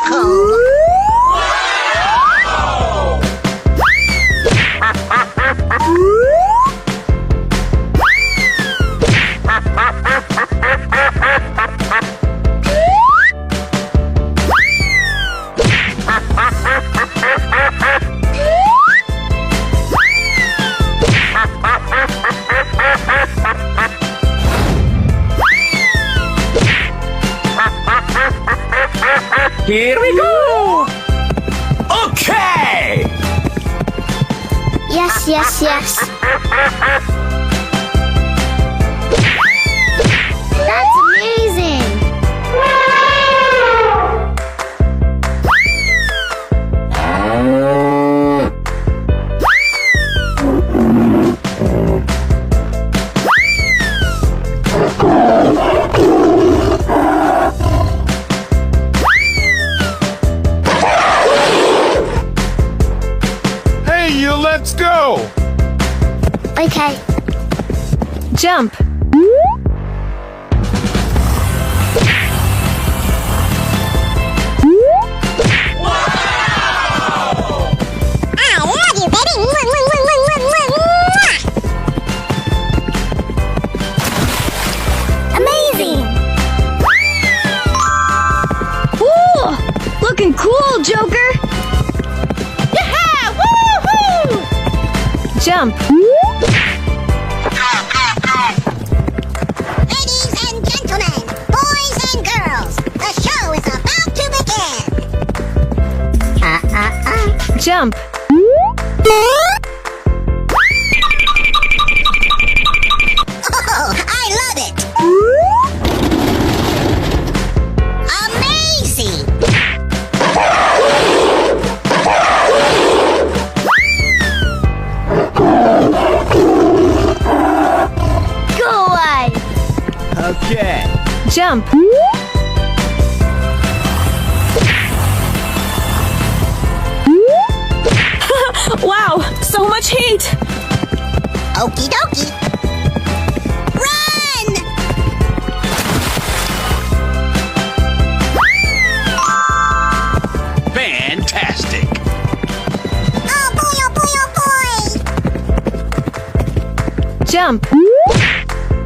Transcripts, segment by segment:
magical! Here we go! Okay! Yes, yes, yes. That's amazing! Let's go! Okay. Jump. Amazing! Ooh, looking cool, Joker. Jump. Ladies and gentlemen, boys and girls, the show is about to begin. Jump. Oh, I love it! Amazing! Go away! Okay. Jump. Wow, so much heat. Okie dokie. Run! Fantastic! Oh boy, oh boy, oh boy! Jump.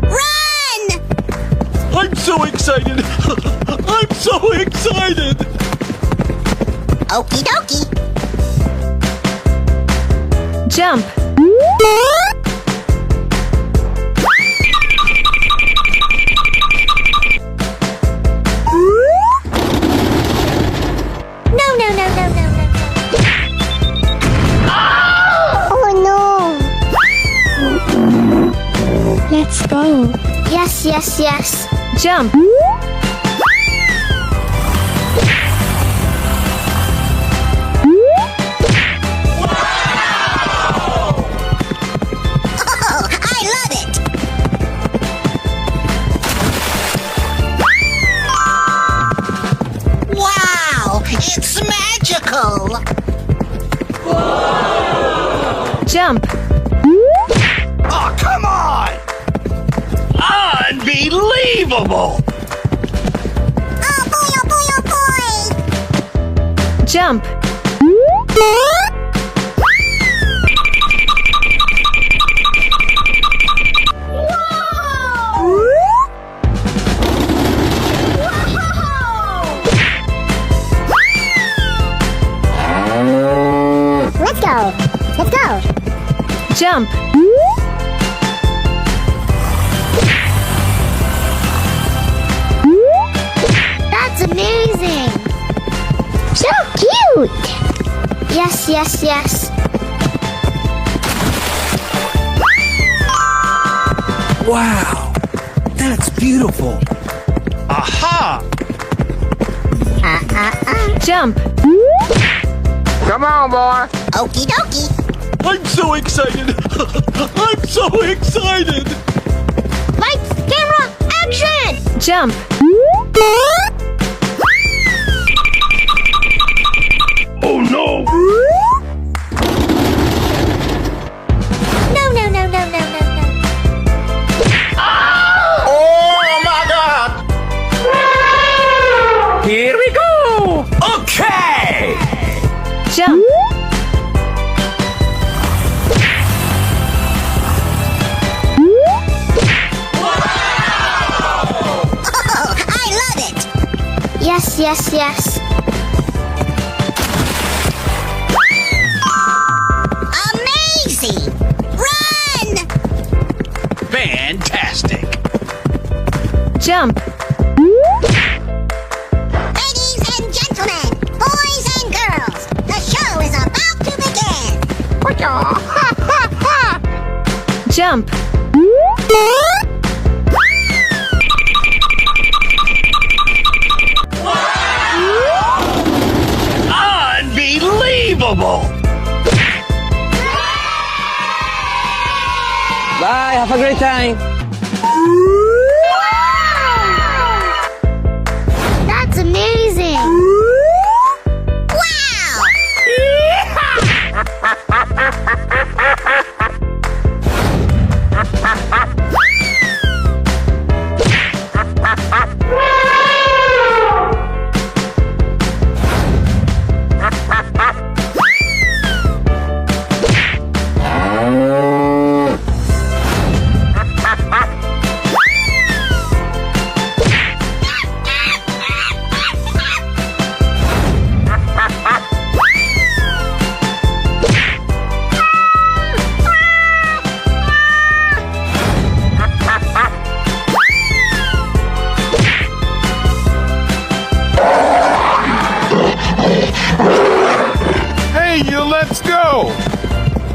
Run! I'm so excited! I'm so excited! Okie dokie. Jump. No, no, no, no, no, no. Oh no! Let's go. Yes, yes, yes. Jump. Oh, I love it! Wow, it's magical! Jump. Oh, come on! Unbelievable! Oh boy, oh boy, oh boy! Jump. Let's go. Let's go. Jump. That's amazing. So cute. Yes, yes, yes. Wow, that's beautiful. Aha! Jump. Come on, boy. Okie dokie. I'm so excited! I'm so excited! Lights, camera, action! Jump. Oh no! No, no, no, no, no, no, no. Oh my god! Here we go! Okay! Jump. Oh, I love it. Yes, yes, yes. Amazing. Run. Fantastic. Jump. Ladies and gentlemen, boys and girls, the show is about to begin. Jump. Unbelievable. Bye, have a great time. That's amazing. Wow. Hey, you, let's go.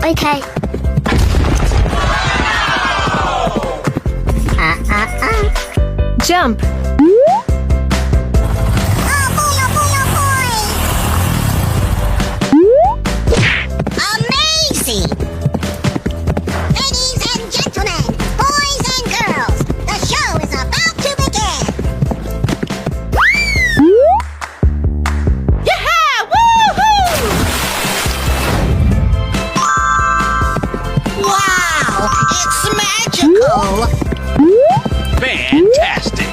Okay. Jump. Oh boy, oh boy, oh boy. Amazing. Ladies and gentlemen, boys and girls, the show is about to begin. Yeah! Woohoo! Wow! It's magical! Fantastic.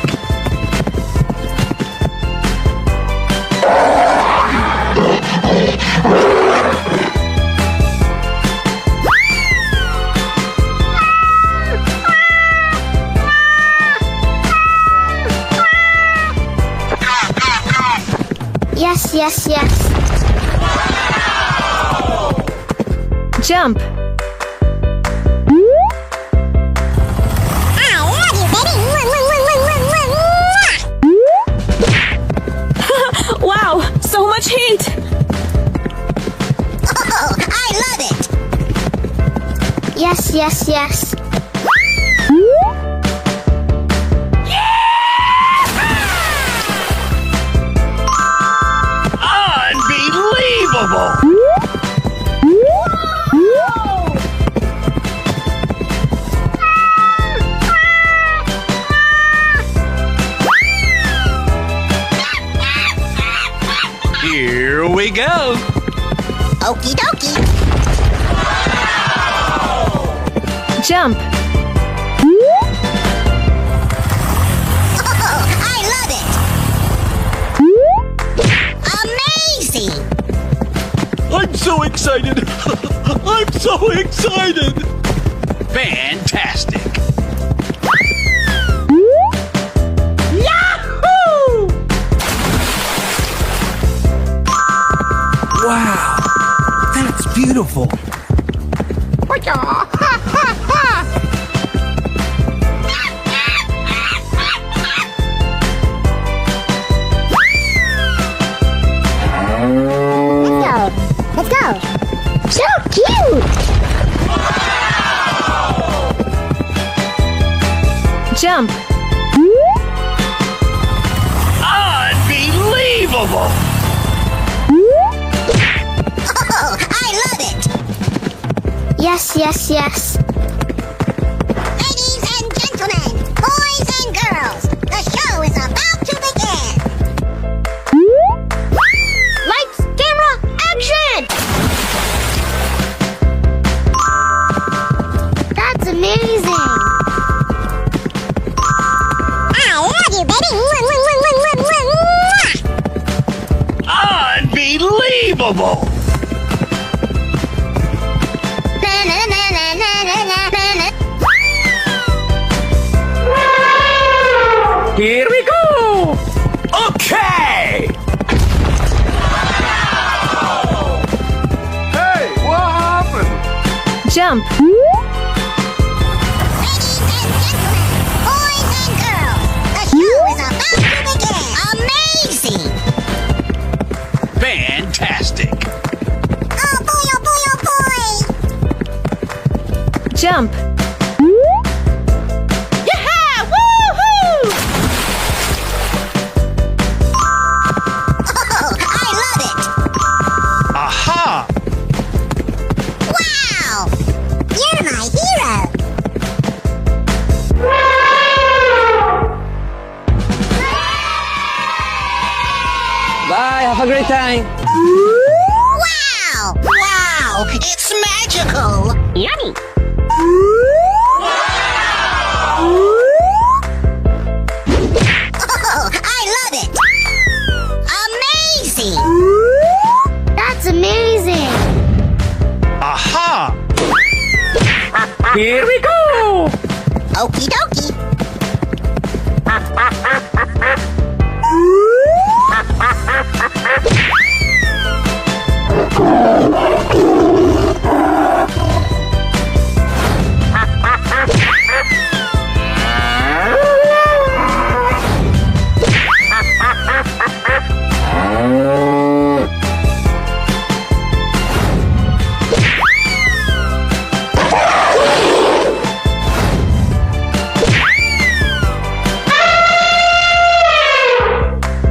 Yes, yes, yes. Jump. I love you, baby! Wow, so much heat. Oh, I love it! Yes, yes, yes. Unbelievable. Here we go. Okie dokie! Jump. Oh, I love it! Amazing! I'm so excited. I'm so excited. Fantastic. Yahoo! Wow! That's beautiful! Let's go. So cute. Jump. Unbelievable. Oh, I love it! Yes, yes, yes. Ladies and gentlemen, boys and girls, the show is about to begin! Lights, camera, action! That's amazing. I love you, baby! Unbelievable! Here we go! Okay! Hey, what happened? Jump. Ladies and gentlemen, boys and girls, the show is about to begin. Amazing! Fantastic! Oh boy, oh boy, oh boy! Jump. Oh, I love it! Aha! Wow! You're my hero! Bye, have a great time. Wow! Wow! It's magical! Yummy. Oh, I love it! Amazing! That's amazing. Aha! Here we go! Okie dokie!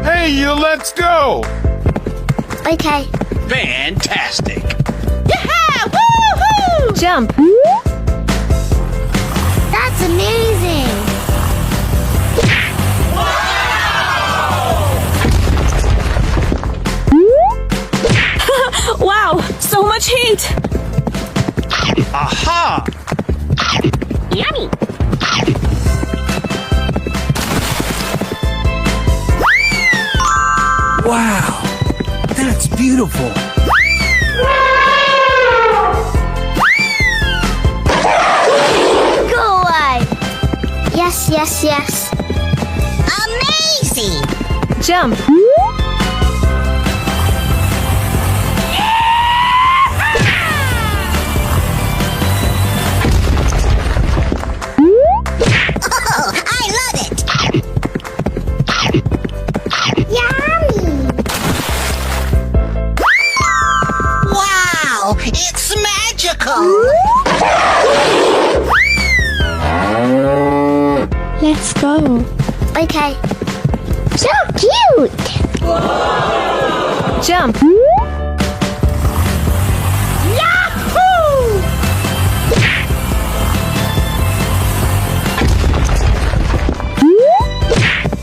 Hey, let's go! Okay. Fantastic! Jump. That's amazing. Wow, so much heat. Aha! Yummy. Wow, that's beautiful. Go away. Yes, yes, yes. Amazing! Jump. Oh, I love it! Yummy. Wow! It's magical! Let's go. Okay. So cute. Jump. Yahoo!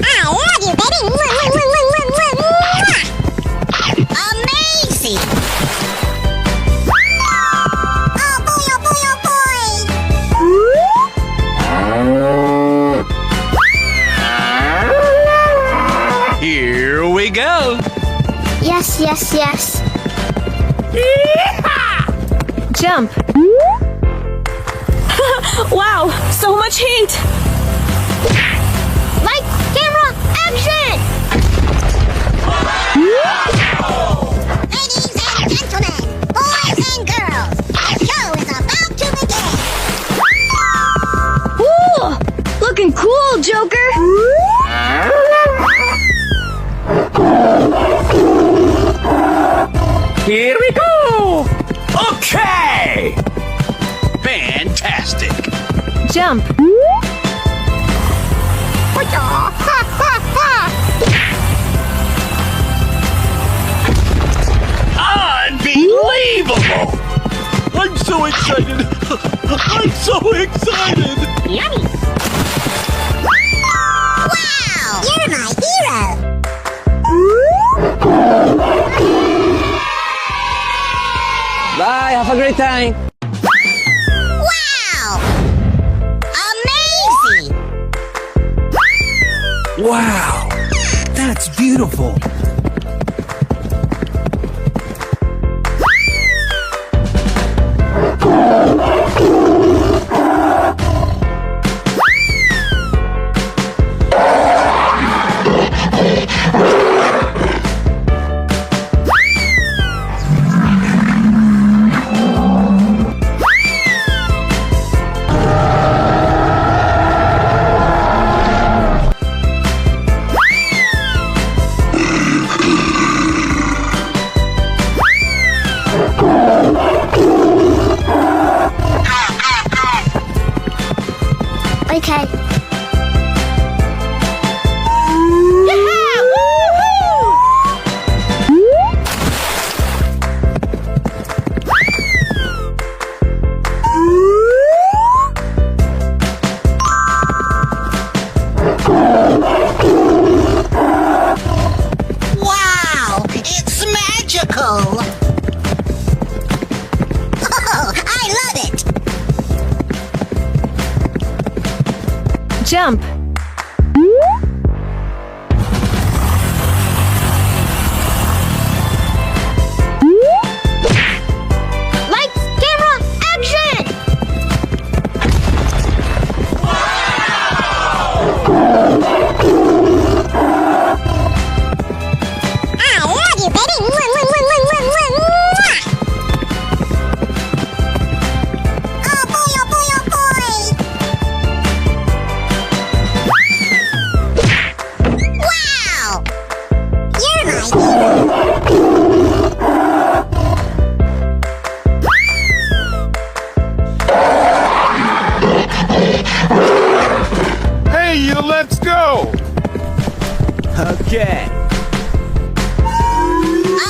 I love you, baby! Amazing! Oh boy, oh boy, oh boy! Here we go! Yes, yes, yes. Jump. Wow, so much heat. Light, camera, action! Ladies and gentlemen, boys and girls, the show is about to begin! Ooh, looking cool, Joker. Here we go! Okay! Fantastic! Jump. Unbelievable! I'm so excited! I'm so excited! Yummy. Wow! You're my hero! Bye, have a great time. Wow! Amazing! Wow, that's beautiful. Jump. Lights, camera, action! I love you, baby! Mwah, mwah, mwah, mwah, mwah, mwah, mwah. Oh boy, oh boy, oh boy! Wow! You're my hero! Hey, let's go! Okay.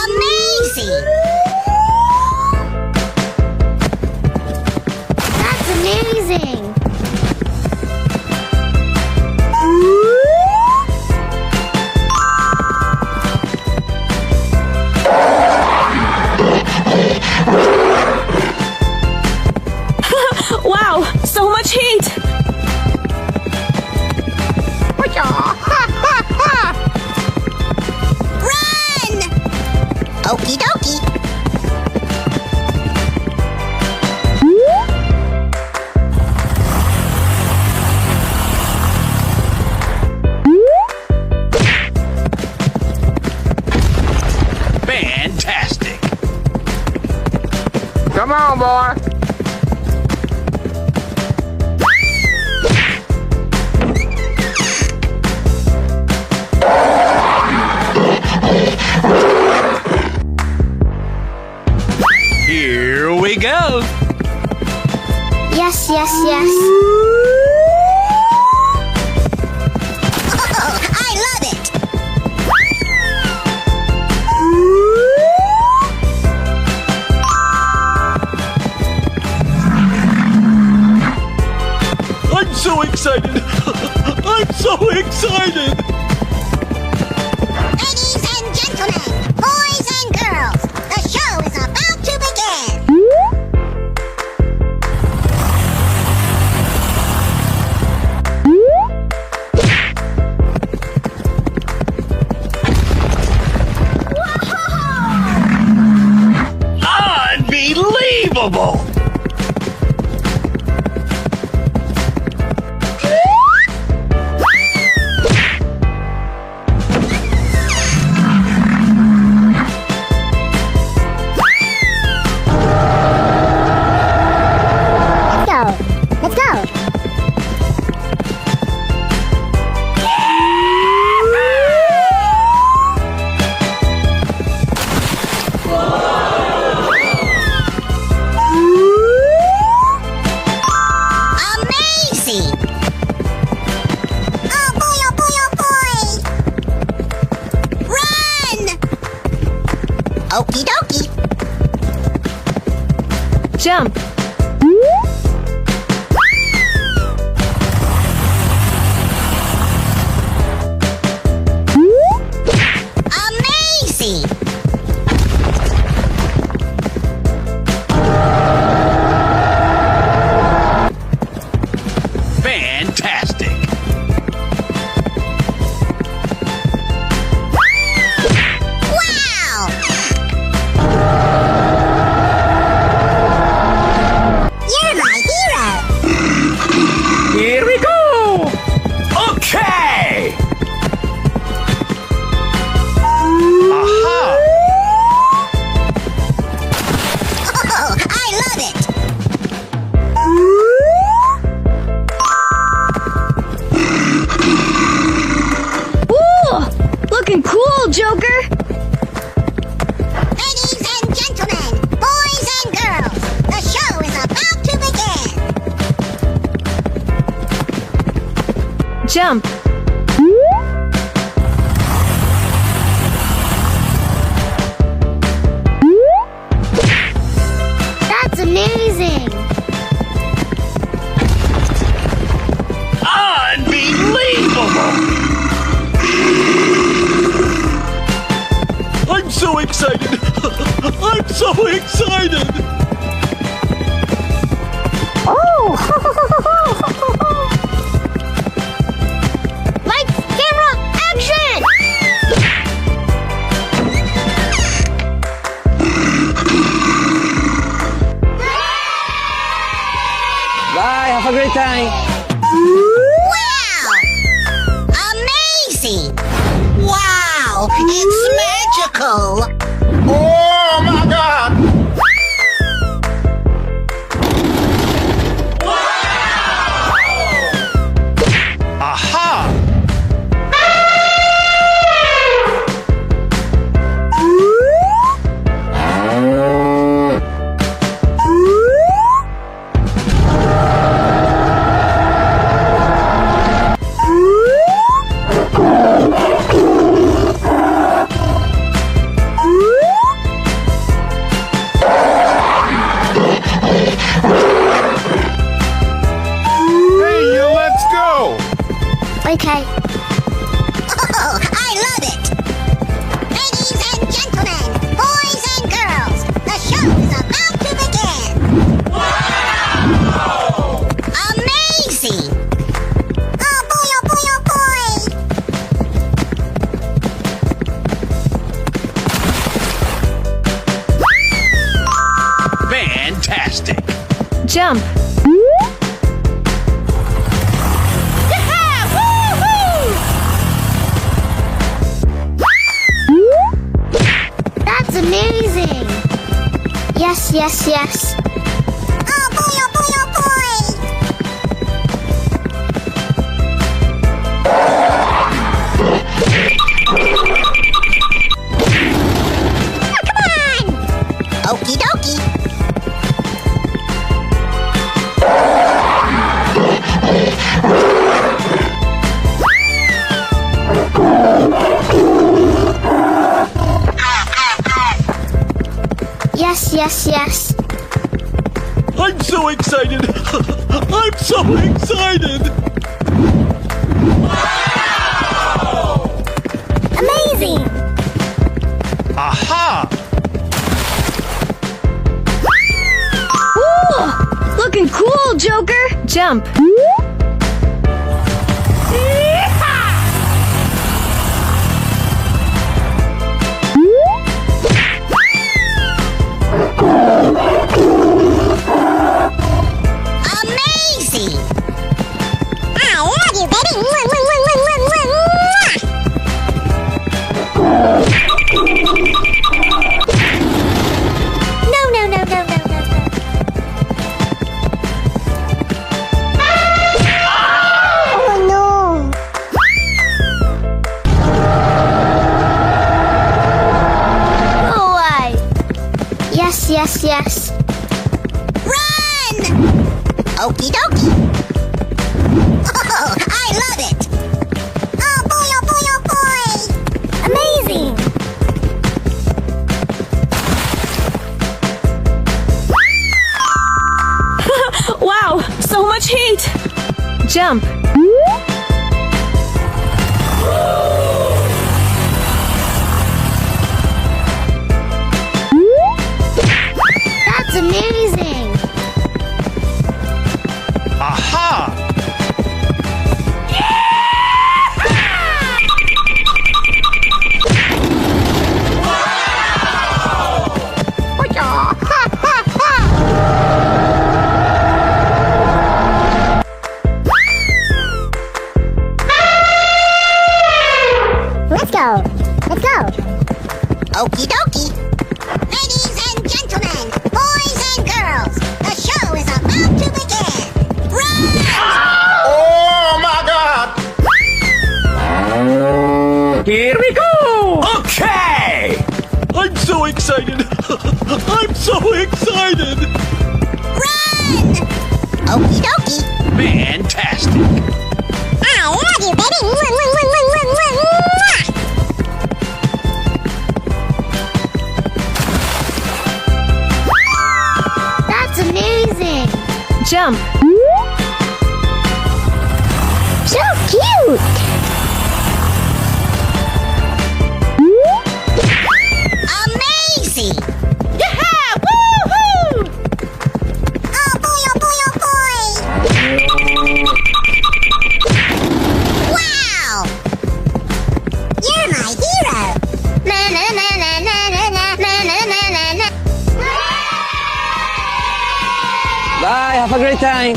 Amazing! That's amazing! Wow, so much heat. Run! Okie dokie. Fantastic! Come on, boy. Here we go! Yes, yes, yes. Oh, I love it! I'm so excited! I'm so excited! Ladies and gentlemen, boys and girls, the show is about to begin! Unbelievable! Let's go! Amazing! Oh boy, oh boy, oh boy! Run! Okie dokie! Jump. Amazing! Fantastic! Wow! You're my hero! Here we go. Okay! Aha! Oh, I love it! Ooh, looking cool, Joker. Ladies and gentlemen, boys and girls, the show is about to begin! Jump. That's amazing. Unbelievable! I'm so excited! I'm so excited! Oh. great time. Wow! Amazing! Wow! It's magical! Oh my God! Aha! Okay. Oh, I love it! Ladies and gentlemen, boys and girls, the show is about to begin! Wow! Amazing! Oh boy, oh boy, oh boy! Fantastic! Jump. That's amazing. Yes, yes, yes. Oh boy, oh boy, oh boy! Oh, come on! Okie dokie! Yes, yes, yes. I'm so excited! I'm so excited! Amazing. Aha! Ooh, looking cool, Joker. Jump. Amazing! I love you, baby! Mwah, mwah, mwah, mwah, mwah, mwah, mwah. No, no, no, no, no, no, no. Oh, no. Go away. Yes, yes, yes. Run! Okie dokie! Oh, I love it! Oh boy, oh boy, oh boy! Amazing. Wow, so much heat. Jump. That's amazing. Aha! Let's go. Let's go. Okie dokie! Ladies and gentlemen, boys and girls, the show is about to begin! Run! Oh my God! Here we go! Okay! I'm so excited! I'm so excited! Run! Okie dokie! Fantastic! I love you, baby! Mwah, mwah, mwah, mwah, mwah, mwah, mwah. That's amazing. Jump. So cute. Amazing! Yeah! Woohoo! Oh boy, oh boy, oh boy! Wow! You're my hero! Na na na na na na na na na na na. Bye, have a great time.